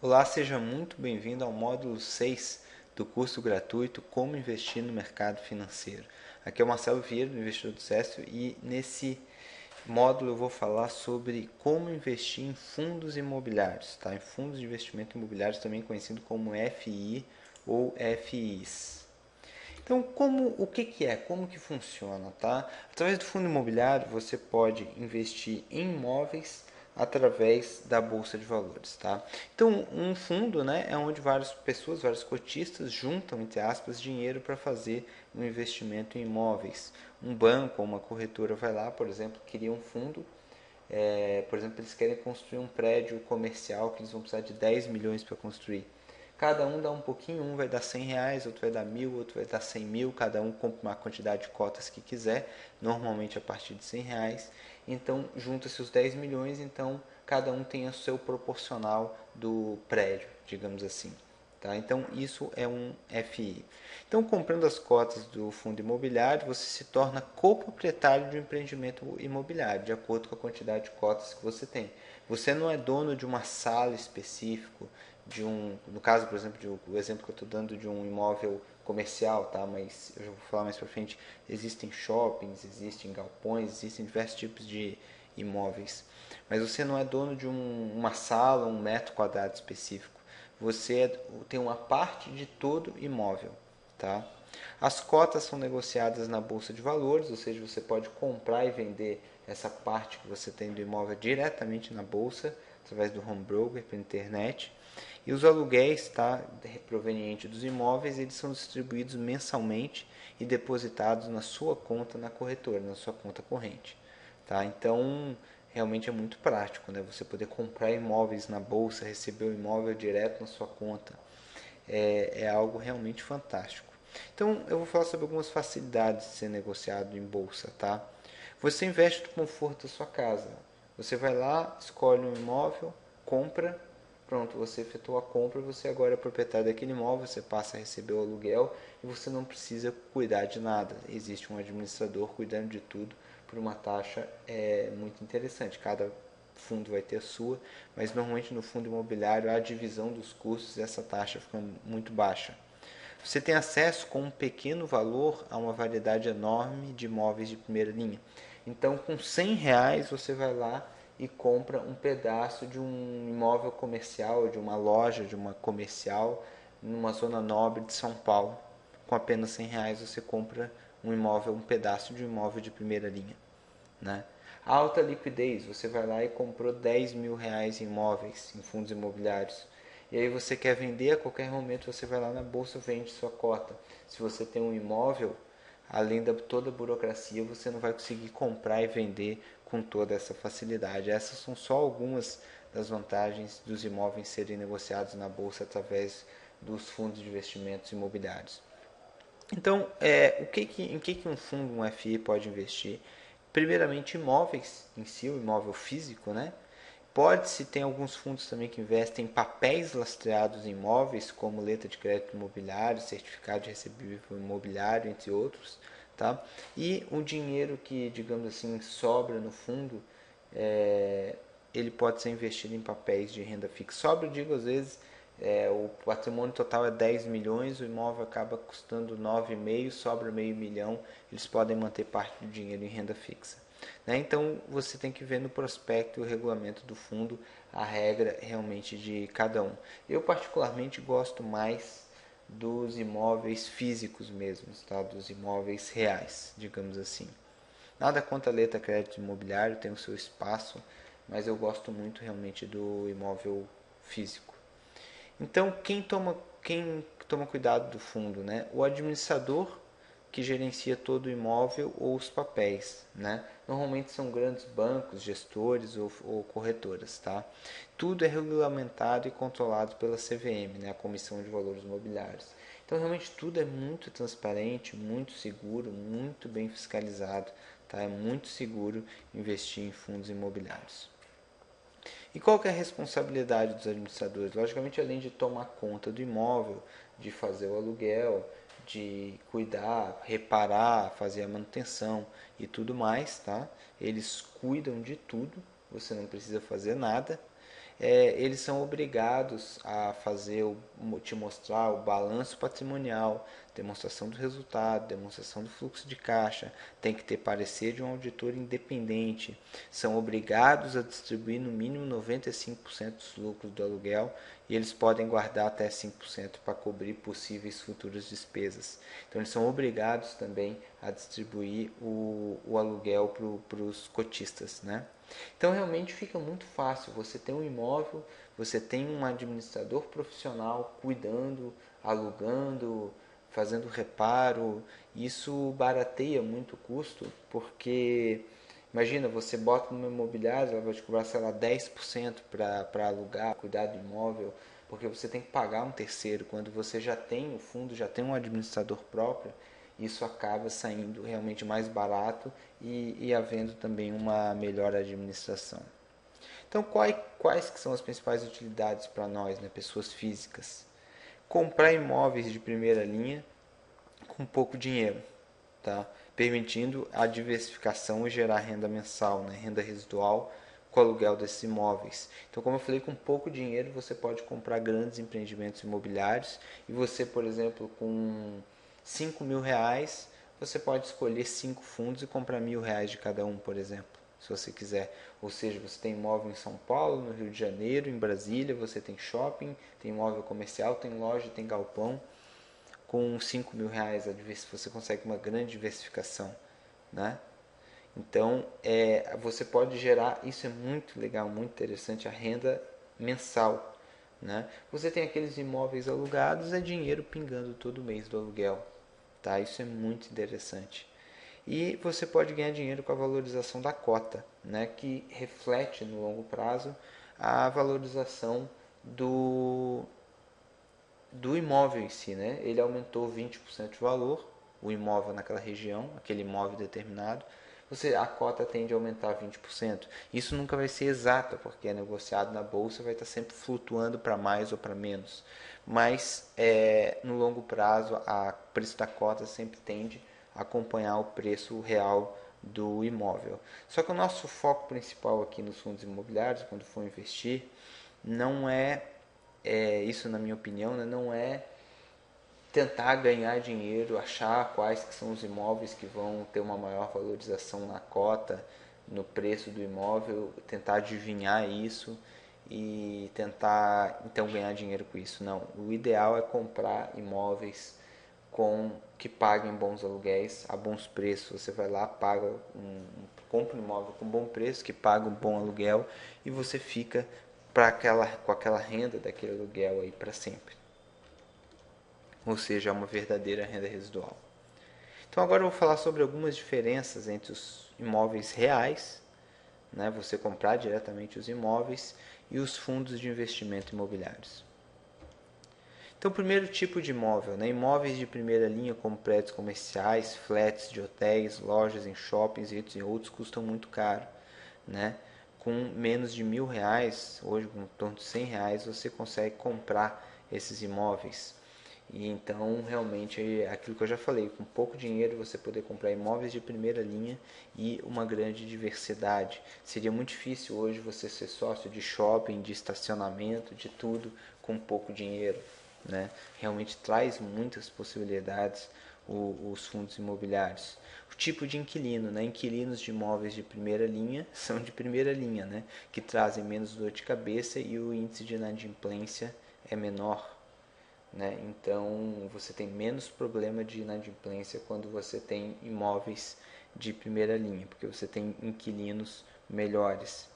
Olá, seja muito bem-vindo ao módulo 6 do curso gratuito Como Investir no Mercado Financeiro. Aqui é o Marcelo Vieira, do Investidor do Cécio, e nesse módulo eu vou falar sobre como investir em fundos imobiliários, tá? Em fundos de investimento imobiliários, também conhecido como FI ou FIs. Então, o que é? Como que funciona, tá? Através do fundo imobiliário, você pode investir em imóveis através da bolsa de valores, tá? Então, um fundo, né, é onde várias pessoas, vários cotistas juntam, entre aspas, dinheiro para fazer um investimento em imóveis. Um banco ou uma corretora vai lá, por exemplo, cria um fundo. Por exemplo, eles querem construir um prédio comercial que eles vão precisar de 10 milhões para construir. Cada um dá um pouquinho, um vai dar R$ 100, outro vai dar 1.000, outro vai dar 100.000, cada um compra uma quantidade de cotas que quiser, normalmente a partir de R$ 100. Então, junta-se os 10 milhões, então cada um tem o seu proporcional do prédio, digamos assim. Tá? Então, isso é um FI. Então, comprando as cotas do fundo imobiliário, você se torna coproprietário de um empreendimento imobiliário, de acordo com a quantidade de cotas que você tem. Você não é dono de uma sala específica, no caso, por exemplo, o exemplo que eu estou dando de um imóvel comercial, tá? Mas eu já vou falar mais para frente, existem shoppings, existem galpões, existem diversos tipos de imóveis. Mas você não é dono de uma sala, um metro quadrado específico. Tem uma parte de todo imóvel, tá? As cotas são negociadas na bolsa de valores, ou seja, você pode comprar e vender essa parte que você tem do imóvel diretamente na bolsa, através do home broker, pela internet. E os aluguéis, tá, provenientes dos imóveis, eles são distribuídos mensalmente e depositados na sua conta na corretora, na sua conta corrente. Tá? Então, realmente é muito prático, né? Você poder comprar imóveis na bolsa, receber o imóvel direto na sua conta. É algo realmente fantástico. Então, eu vou falar sobre algumas facilidades de ser negociado em bolsa, tá? Você investe no conforto da sua casa. Você vai lá, escolhe um imóvel, compra, pronto, você efetuou a compra, você agora é proprietário daquele imóvel, você passa a receber o aluguel e você não precisa cuidar de nada. Existe um administrador cuidando de tudo por uma taxa muito interessante. Cada fundo vai ter a sua, mas normalmente no fundo imobiliário a divisão dos custos essa taxa fica muito baixa. Você tem acesso com um pequeno valor a uma variedade enorme de imóveis de primeira linha. Então, com R$ 100 você vai lá e compra um pedaço de um imóvel comercial, de uma loja, de uma comercial, numa zona nobre de São Paulo. Com apenas R$ 100 você compra um imóvel, um pedaço de um imóvel de primeira linha. Né? A alta liquidez, você vai lá e comprou R$ 10.000 em imóveis, em fundos imobiliários. E aí você quer vender a qualquer momento, você vai lá na bolsa e vende sua cota. Se você tem um imóvel, além de toda a burocracia, você não vai conseguir comprar e vender com toda essa facilidade. Essas são só algumas das vantagens dos imóveis serem negociados na bolsa através dos fundos de investimentos imobiliários. Então, em que um fundo, um FI pode investir? Primeiramente, imóveis em si, o imóvel físico, né? Pode-se ter alguns fundos também que investem em papéis lastreados em imóveis, como letra de crédito imobiliário, certificado de recebível imobiliário, entre outros, tá? E o dinheiro que, digamos assim, sobra no fundo, é, ele pode ser investido em papéis de renda fixa. Sobra, eu digo, às vezes, o patrimônio total é 10 milhões, o imóvel acaba custando 9,5, sobra meio milhão, eles podem manter parte do dinheiro em renda fixa. Né? Então você tem que ver no prospecto e o regulamento do fundo a regra realmente de cada um. Eu particularmente gosto mais dos imóveis físicos mesmos, tá? Dos imóveis reais, digamos assim. Nada contra a letra crédito imobiliário, tem o seu espaço, mas eu gosto muito realmente do imóvel físico. Então, quem toma cuidado do fundo, né? O administrador que gerencia todo o imóvel ou os papéis, né? Normalmente são grandes bancos, gestores ou corretoras, tá? Tudo é regulamentado e controlado pela CVM, né? A Comissão de Valores Imobiliários. Então, realmente tudo é muito transparente, muito seguro, muito bem fiscalizado, tá? É muito seguro investir em fundos imobiliários. E qual que é a responsabilidade dos administradores? Logicamente, além de tomar conta do imóvel, de fazer o aluguel, de cuidar, reparar, fazer a manutenção e tudo mais, tá? Eles cuidam de tudo, você não precisa fazer nada. eles são obrigados a fazer, te mostrar o balanço patrimonial, demonstração do resultado, demonstração do fluxo de caixa, tem que ter parecer de um auditor independente, são obrigados a distribuir no mínimo 95% dos lucros do aluguel e eles podem guardar até 5% para cobrir possíveis futuras despesas. Então eles são obrigados também a distribuir o aluguel para os cotistas, né? Então realmente fica muito fácil, você tem um imóvel, você tem um administrador profissional cuidando, alugando, fazendo reparo, isso barateia muito o custo, porque imagina, você bota numa imobiliária, ela vai te cobrar, sei lá, 10% para alugar, cuidar do imóvel, porque você tem que pagar um terceiro. Quando você já tem o fundo, já tem um administrador próprio, isso acaba saindo realmente mais barato e havendo também uma melhor administração. Então, quais que são as principais utilidades para nós, né, pessoas físicas? Comprar imóveis de primeira linha com pouco dinheiro, tá? Permitindo a diversificação e gerar renda mensal, né? Renda residual com o aluguel desses imóveis. Então, como eu falei, com pouco dinheiro você pode comprar grandes empreendimentos imobiliários e você, por exemplo, com 5 mil reais, você pode escolher 5 fundos e comprar R$ 1.000 de cada um, por exemplo, se você quiser. Ou seja, você tem imóvel em São Paulo, no Rio de Janeiro, em Brasília, você tem shopping, tem imóvel comercial, tem loja, tem galpão. Com 5 mil reais você consegue uma grande diversificação, né? Então, você pode gerar, isso é muito legal, muito interessante, a renda mensal, né? Você tem aqueles imóveis alugados, é dinheiro pingando todo mês do aluguel, tá? Isso é muito interessante. E você pode ganhar dinheiro com a valorização da cota, né? Que reflete no longo prazo a valorização do imóvel em si, né? Ele aumentou 20% de valor, o imóvel naquela região, aquele imóvel determinado, a cota tende a aumentar 20%. Isso nunca vai ser exato, porque é negociado na bolsa, vai estar sempre flutuando para mais ou para menos. Mas no longo prazo, o preço da cota sempre tende a acompanhar o preço real do imóvel. Só que o nosso foco principal aqui nos fundos imobiliários, quando for investir, não isso na minha opinião, né, não é tentar ganhar dinheiro, achar quais que são os imóveis que vão ter uma maior valorização na cota, no preço do imóvel, tentar adivinhar isso e tentar então ganhar dinheiro com isso. Não, o ideal é comprar imóveis que paguem bons aluguéis a bons preços. Você vai lá, compra um imóvel com bom preço, que paga um bom aluguel e você fica com aquela renda daquele aluguel aí para sempre. Ou seja, é uma verdadeira renda residual. Então agora eu vou falar sobre algumas diferenças entre os imóveis reais, né, você comprar diretamente os imóveis, e os fundos de investimento imobiliários. Então, o primeiro tipo de imóvel, né, imóveis de primeira linha como prédios comerciais, flats de hotéis, lojas em shoppings e outros custam muito caro, né? Com menos de R$ 1.000, hoje com em torno de R$ 100, você consegue comprar esses imóveis. E então, realmente, é aquilo que eu já falei, com pouco dinheiro você poder comprar imóveis de primeira linha e uma grande diversidade. Seria muito difícil hoje você ser sócio de shopping, de estacionamento, de tudo com pouco dinheiro, né? Realmente traz muitas possibilidades os fundos imobiliários. O tipo de inquilino, né? Inquilinos de imóveis de primeira linha são de primeira linha, né? Que trazem menos dor de cabeça e o índice de inadimplência é menor, né? Então você tem menos problema de inadimplência quando você tem imóveis de primeira linha, porque você tem inquilinos melhores.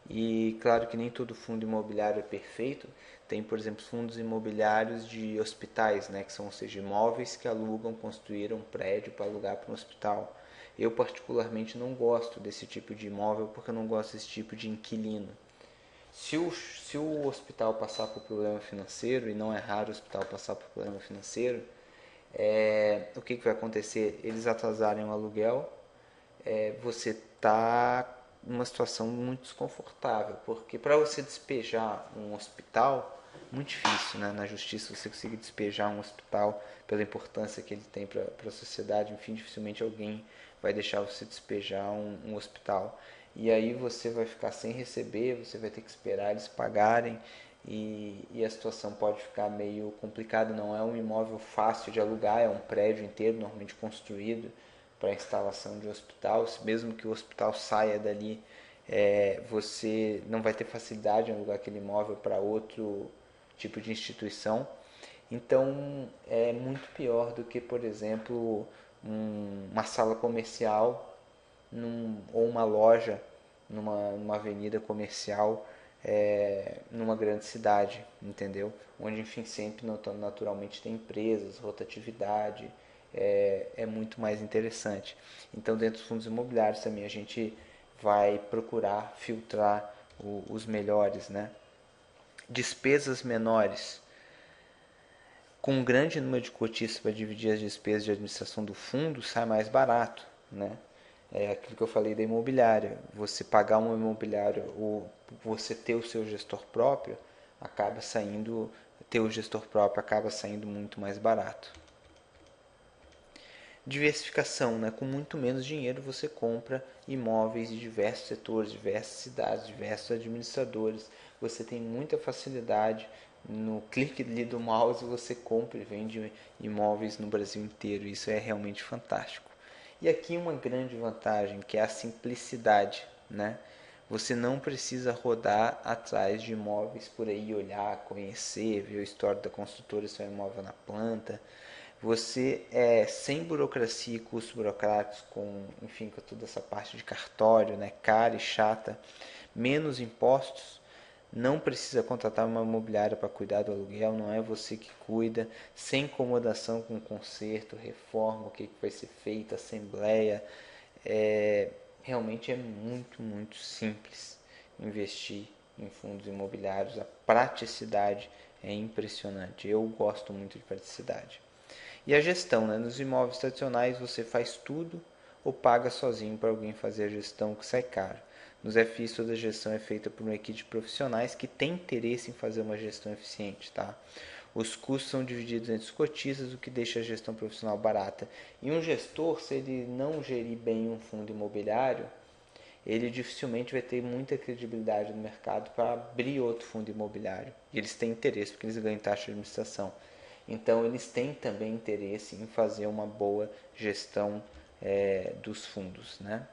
E claro que nem todo fundo imobiliário é perfeito. Tem, por exemplo, fundos imobiliários de hospitais, né, que são, ou seja, imóveis que alugam, construíram um prédio para alugar para um hospital. Eu particularmente não gosto desse tipo de imóvel porque eu não gosto desse tipo de inquilino. Se o hospital passar por problema financeiro, e não é raro o hospital passar por problema financeiro, o que vai acontecer? Eles atrasarem o aluguel, você está numa situação muito desconfortável, porque para você despejar um hospital, muito difícil, né? Na justiça você conseguir despejar um hospital pela importância que ele tem para a sociedade, enfim, dificilmente alguém vai deixar você despejar um hospital. e aí você vai ficar sem receber, você vai ter que esperar eles pagarem e a situação pode ficar meio complicada. Não é um imóvel fácil de alugar, é um prédio inteiro, normalmente construído para a instalação de um hospital. Mesmo que o hospital saia dali, você não vai ter facilidade em alugar aquele imóvel para outro tipo de instituição. Então é muito pior do que, por exemplo, uma sala comercial ou uma loja numa avenida comercial, numa grande cidade, entendeu? Onde, enfim, sempre naturalmente tem empresas, rotatividade, é muito mais interessante. Então, dentro dos fundos imobiliários também a gente vai procurar filtrar os melhores, né? Despesas menores. Com um grande número de cotistas para dividir as despesas de administração do fundo, sai mais barato, né? É aquilo que eu falei da imobiliária. Você pagar uma imobiliária ou você ter o seu gestor próprio, ter o gestor próprio acaba saindo muito mais barato. Diversificação, né? Com muito menos dinheiro você compra imóveis de diversos setores, diversas cidades, diversos administradores. Você tem muita facilidade. No clique ali do mouse você compra e vende imóveis no Brasil inteiro. Isso é realmente fantástico. E aqui uma grande vantagem, que é a simplicidade, né? Você não precisa rodar atrás de imóveis por aí, olhar, conhecer, ver o histórico da construtora, se é um imóvel na planta. Você sem burocracia e custos burocráticos, enfim, com toda essa parte de cartório, né, cara e chata, menos impostos, não precisa contratar uma imobiliária para cuidar do aluguel, não é você que cuida, sem incomodação com conserto, reforma, o que vai ser feito, assembleia. Realmente é muito, muito simples investir em fundos imobiliários. A praticidade é impressionante. Eu gosto muito de praticidade. E a gestão, né? Nos imóveis tradicionais você faz tudo ou paga sozinho para alguém fazer a gestão, que sai caro. Nos FIs toda a gestão é feita por uma equipe de profissionais que tem interesse em fazer uma gestão eficiente, tá? Os custos são divididos entre os cotistas, o que deixa a gestão profissional barata. E um gestor, se ele não gerir bem um fundo imobiliário, ele dificilmente vai ter muita credibilidade no mercado para abrir outro fundo imobiliário. E eles têm interesse, porque eles ganham taxa de administração. Então, eles têm também interesse em fazer uma boa gestão dos fundos, né?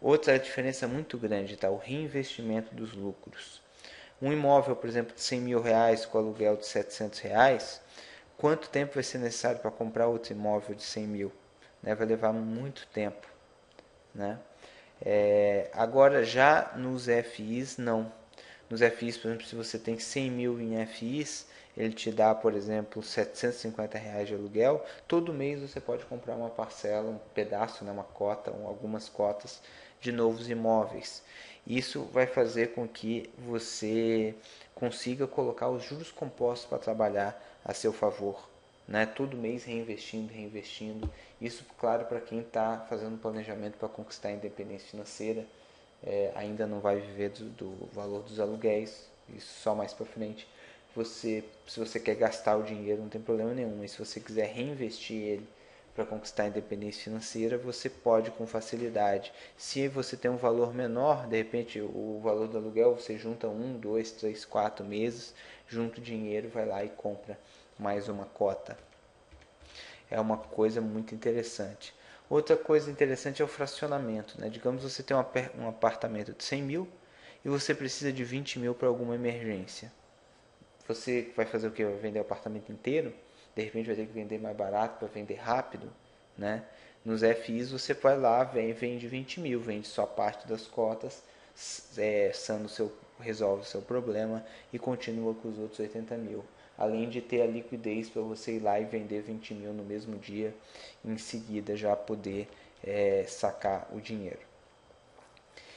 Outra diferença muito grande está o reinvestimento dos lucros. Um imóvel, por exemplo, de 100 mil reais com aluguel de 700 reais, quanto tempo vai ser necessário para comprar outro imóvel de 100 mil? Né? Vai levar muito tempo. Né? Agora, já nos FIs, não. Nos FIs, por exemplo, se você tem 100 mil em FIs, ele te dá, por exemplo, 750 reais de aluguel. Todo mês você pode comprar uma parcela, um pedaço, né, uma cota, ou algumas cotas de novos imóveis. Isso vai fazer com que você consiga colocar os juros compostos para trabalhar a seu favor. Né? Todo mês reinvestindo, reinvestindo. Isso, claro, para quem está fazendo planejamento para conquistar a independência financeira, ainda não vai viver do valor dos aluguéis, isso só mais para frente. Se você quer gastar o dinheiro, não tem problema nenhum, mas se você quiser reinvestir ele para conquistar a independência financeira, você pode com facilidade. Se você tem um valor menor, de repente o valor do aluguel, você junta 1, 2, 3, 4 meses, junta o dinheiro, vai lá e compra mais uma cota. É uma coisa muito interessante. Outra coisa interessante é o fracionamento. Né? Digamos que você tem um apartamento de 100 mil e você precisa de 20 mil para alguma emergência. Você vai fazer o que? Vai vender o apartamento inteiro? De repente vai ter que vender mais barato para vender rápido? Né? Nos FIs você vai lá, vende 20 mil, vende só parte das cotas, resolve o seu problema e continua com os outros 80 mil. Além de ter a liquidez para você ir lá e vender 20 mil no mesmo dia, em seguida já poder sacar o dinheiro.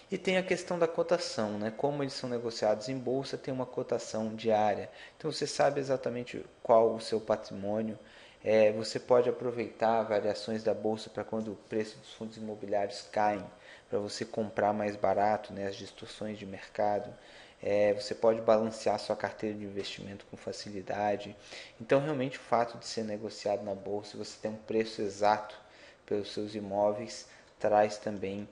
E tem a questão da cotação, né? Como eles são negociados em bolsa, tem uma cotação diária. Então você sabe exatamente qual o seu patrimônio. Você pode aproveitar variações da bolsa para quando o preço dos fundos imobiliários caem, para você comprar mais barato, né? As distorções de mercado. Você pode balancear sua carteira de investimento com facilidade. Então, realmente, o fato de ser negociado na bolsa, você ter um preço exato pelos seus imóveis, traz também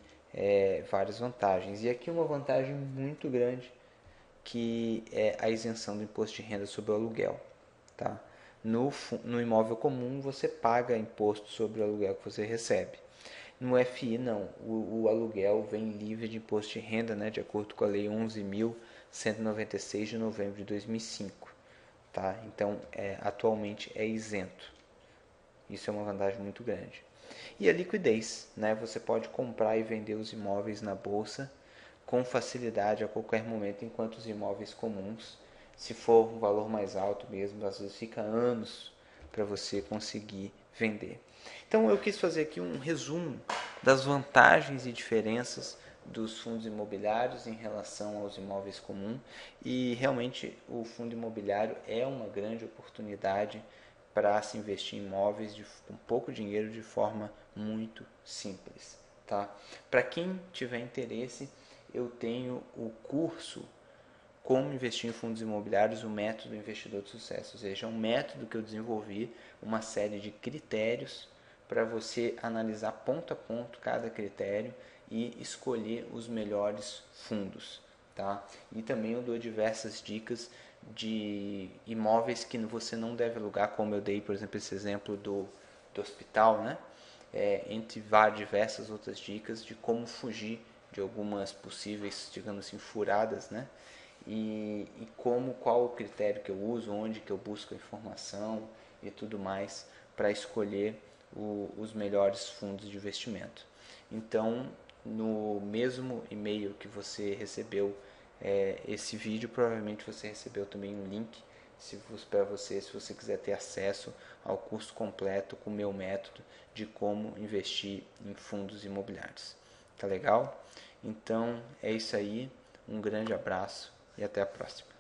várias vantagens. E aqui uma vantagem muito grande, que é a isenção do imposto de renda sobre o aluguel. Tá? No imóvel comum você paga imposto sobre o aluguel que você recebe. No FI não, o aluguel vem livre de imposto de renda, né, de acordo com a Lei 11.196 de novembro de 2005. Tá? Então, atualmente é isento. Isso é uma vantagem muito grande. E a liquidez, né? Você pode comprar e vender os imóveis na bolsa com facilidade a qualquer momento, enquanto os imóveis comuns, se for um valor mais alto mesmo, às vezes fica anos para você conseguir vender. Então eu quis fazer aqui um resumo das vantagens e diferenças dos fundos imobiliários em relação aos imóveis comuns, e realmente o fundo imobiliário é uma grande oportunidade para se investir em imóveis com pouco dinheiro de forma muito simples. Tá? Para quem tiver interesse, eu tenho o curso Como Investir em Fundos Imobiliários, o Método Investidor de Sucesso. Ou seja, é um método que eu desenvolvi, uma série de critérios para você analisar ponto a ponto cada critério e escolher os melhores fundos. Tá? E também eu dou diversas dicas de imóveis que você não deve alugar, como eu dei, por exemplo, esse exemplo do hospital, né? Entre várias diversas outras dicas de como fugir de algumas possíveis, digamos assim, furadas, né? E qual o critério que eu uso, onde que eu busco a informação e tudo mais para escolher os melhores fundos de investimento. Então, no mesmo e-mail que você recebeu esse vídeo, provavelmente você recebeu também um link para você, se você quiser ter acesso ao curso completo com o meu método de como investir em fundos imobiliários. Tá legal? Então é isso aí, um grande abraço e até a próxima.